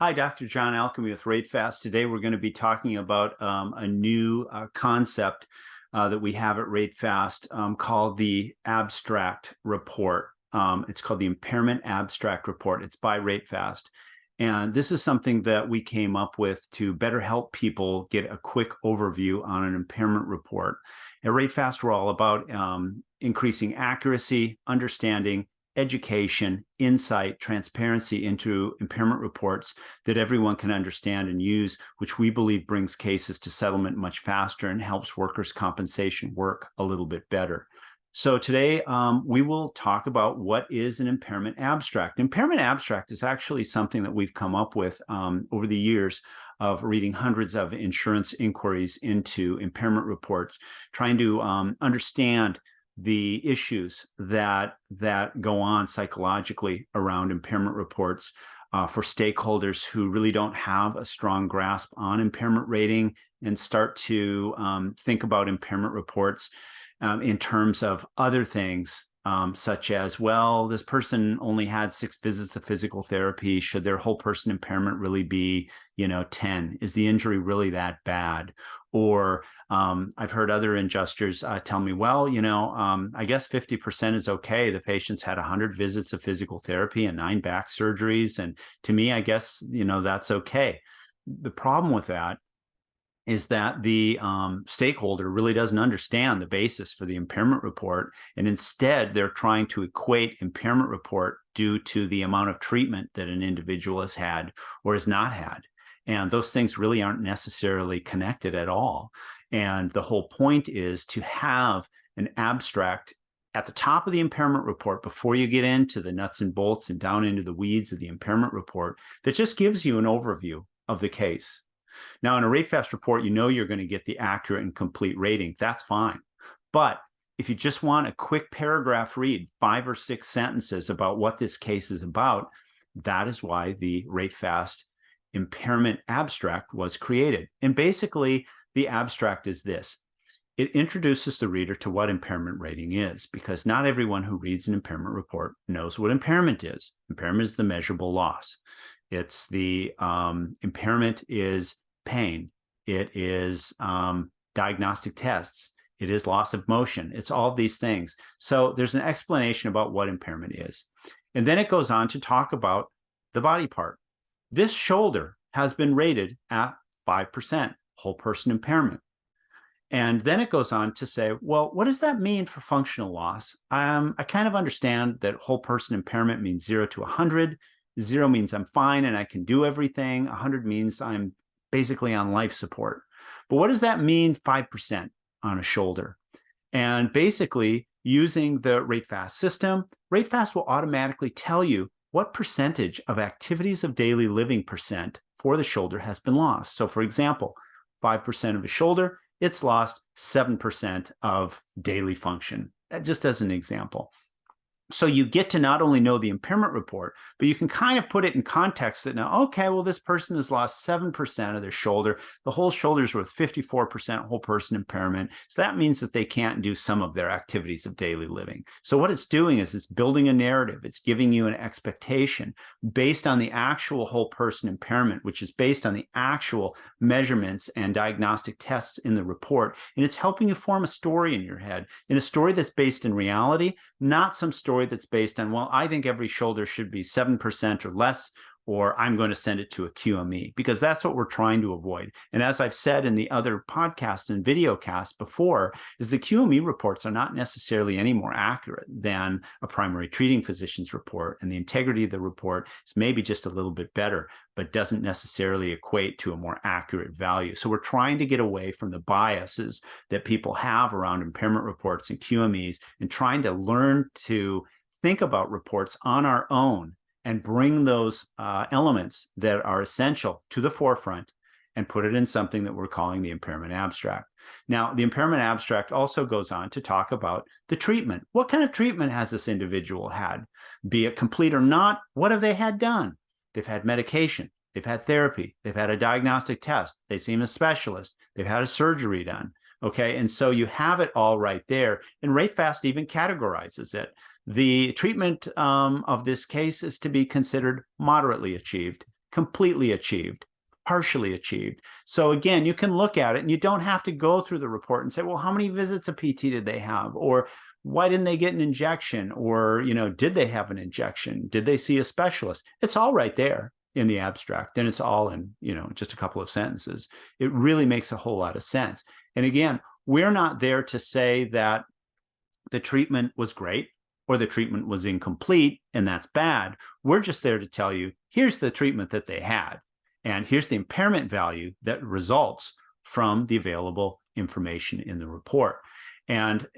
Hi, Dr. John Alchemy with RateFast. Today we're going to be talking about a new concept that we have at RateFast called the Abstract Report. It's called the Impairment Abstract Report. It's by RateFast. And this is something that we came up with to better help people get a quick overview on an impairment report. At RateFast, we're all about increasing accuracy, understanding, education, insight, transparency into impairment reports that everyone can understand and use, which we believe brings cases to settlement much faster and helps workers' compensation work a little bit better. So today we will talk about what is an impairment abstract. Impairment abstract is actually something that we've come up with over the years of reading hundreds of insurance inquiries into impairment reports, trying to understand the issues that go on psychologically around impairment reports for stakeholders who really don't have a strong grasp on impairment rating and start to think about impairment reports in terms of other things, such as, well, this person only had 6 visits of physical therapy. Should their whole person impairment really be, 10? Is the injury really that bad? Or I've heard other adjusters tell me, well, I guess 50% is okay. The patient's had 100 visits of physical therapy and 9 back surgeries. And to me, I guess, that's okay. The problem with that is that the stakeholder really doesn't understand the basis for the impairment report. And instead, they're trying to equate impairment report due to the amount of treatment that an individual has had or has not had. And those things really aren't necessarily connected at all. And the whole point is to have an abstract at the top of the impairment report before you get into the nuts and bolts and down into the weeds of the impairment report that just gives you an overview of the case. Now, in a RateFast report, you're going to get the accurate and complete rating. That's fine. But if you just want a quick paragraph read, 5 or 6 sentences about what this case is about, that is why the RateFast Impairment Abstract was created. And basically, the abstract is this. It introduces the reader to what impairment rating is, because not everyone who reads an impairment report knows what impairment is. Impairment is the measurable loss. It's the impairment is pain. It is diagnostic tests. It is loss of motion. It's all of these things. So there's an explanation about what impairment is. And then it goes on to talk about the body part. This shoulder has been rated at 5% whole person impairment. And then it goes on to say, well, what does that mean for functional loss? I kind of understand that whole person impairment means 0 to 100. 0 means I'm fine and I can do everything. 100 means I'm basically on life support. But what does that mean, 5% on a shoulder? And basically, using the RateFast system, RateFast will automatically tell you what percentage of activities of daily living percent for the shoulder has been lost. So for example, 5% of a shoulder, it's lost 7% of daily function. Just as an example. So you get to not only know the impairment report, but you can kind of put it in context that now, okay, well, this person has lost 7% of their shoulder. The whole shoulder is worth 54% whole person impairment. So that means that they can't do some of their activities of daily living. So what it's doing is it's building a narrative. It's giving you an expectation based on the actual whole person impairment, which is based on the actual measurements and diagnostic tests in the report. And it's helping you form a story in your head, in a story that's based in reality, not some story that's based on, well, I think every shoulder should be 7% or less, or I'm going to send it to a QME, because that's what we're trying to avoid. And as I've said in the other podcasts and video casts before, is the QME reports are not necessarily any more accurate than a primary treating physician's report. And the integrity of the report is maybe just a little bit better, but doesn't necessarily equate to a more accurate value. So we're trying to get away from the biases that people have around impairment reports and QMEs and trying to learn to think about reports on our own and bring those elements that are essential to the forefront and put it in something that we're calling the impairment abstract. Now, the impairment abstract also goes on to talk about the treatment. What kind of treatment has this individual had? Be it complete or not, what have they had done? They've had medication, they've had therapy, they've had a diagnostic test, they've seen a specialist, they've had a surgery done. Okay, and so you have it all right there. And RateFast even categorizes it. The treatment of this case is to be considered moderately achieved. completely achieved, partially achieved. So again, you can look at it and you don't have to go through the report and say, well, how many visits of PT did they have? Or why didn't they get an injection? Or, did they have an injection? Did they see a specialist? It's all right there in the abstract, and it's all in, just a couple of sentences. It really makes a whole lot of sense. And again, we're not there to say that the treatment was great or the treatment was incomplete and that's bad. We're just there to tell you, here's the treatment that they had, and here's the impairment value that results from the available information in the report. And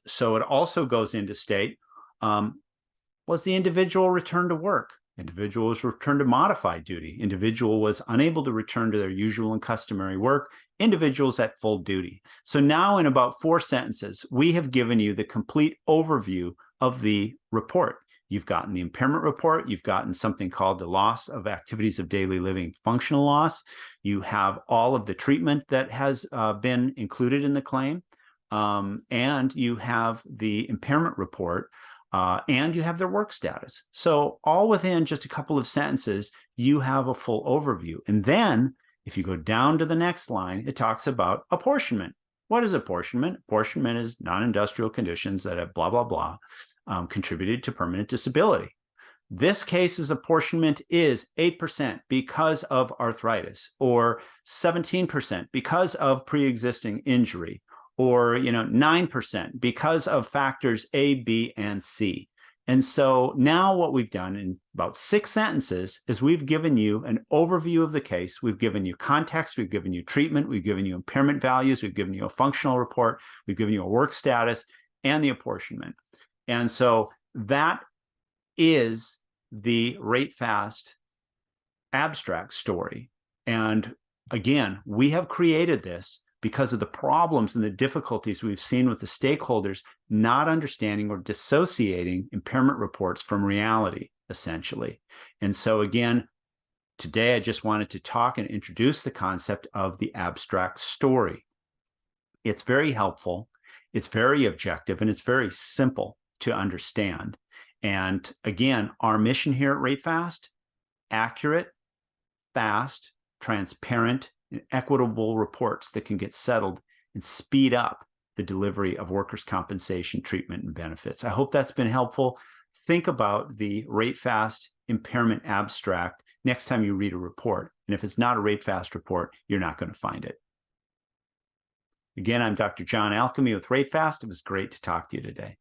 so it also goes into state, was the individual returned to work? Individual was returned to modified duty. Individual was unable to return to their usual and customary work. Individuals at full duty. So now in about 4 sentences, we have given you the complete overview of the report. You've gotten the impairment report. You've gotten something called the loss of activities of daily living functional loss. You have all of the treatment that has been included in the claim. And you have the impairment report. And you have their work status. So all within just a couple of sentences, you have a full overview. And then if you go down to the next line, it talks about apportionment. What is apportionment? Apportionment is non-industrial conditions that have blah, blah, blah, contributed to permanent disability. This case's apportionment is 8% because of arthritis, or 17% because of pre-existing injury, or 9% because of factors A, B, and C. And so now what we've done in about 6 sentences is we've given you an overview of the case. We've given you context. We've given you treatment. We've given you impairment values. We've given you a functional report. We've given you a work status and the apportionment. And so that is the RateFast abstract story. And again, we have created this because of the problems and the difficulties we've seen with the stakeholders not understanding or dissociating impairment reports from reality, essentially. And so again, today I just wanted to talk and introduce the concept of the abstract story. It's very helpful, it's very objective, and it's very simple to understand. And again, our mission here at RateFast: accurate, fast, transparent, and equitable reports that can get settled and speed up the delivery of workers' compensation treatment and benefits. I hope that's been helpful. Think about the RateFast impairment abstract next time you read a report. And if it's not a RateFast report, you're not going to find it. Again, I'm Dr. John Alchemy with RateFast. It was great to talk to you today.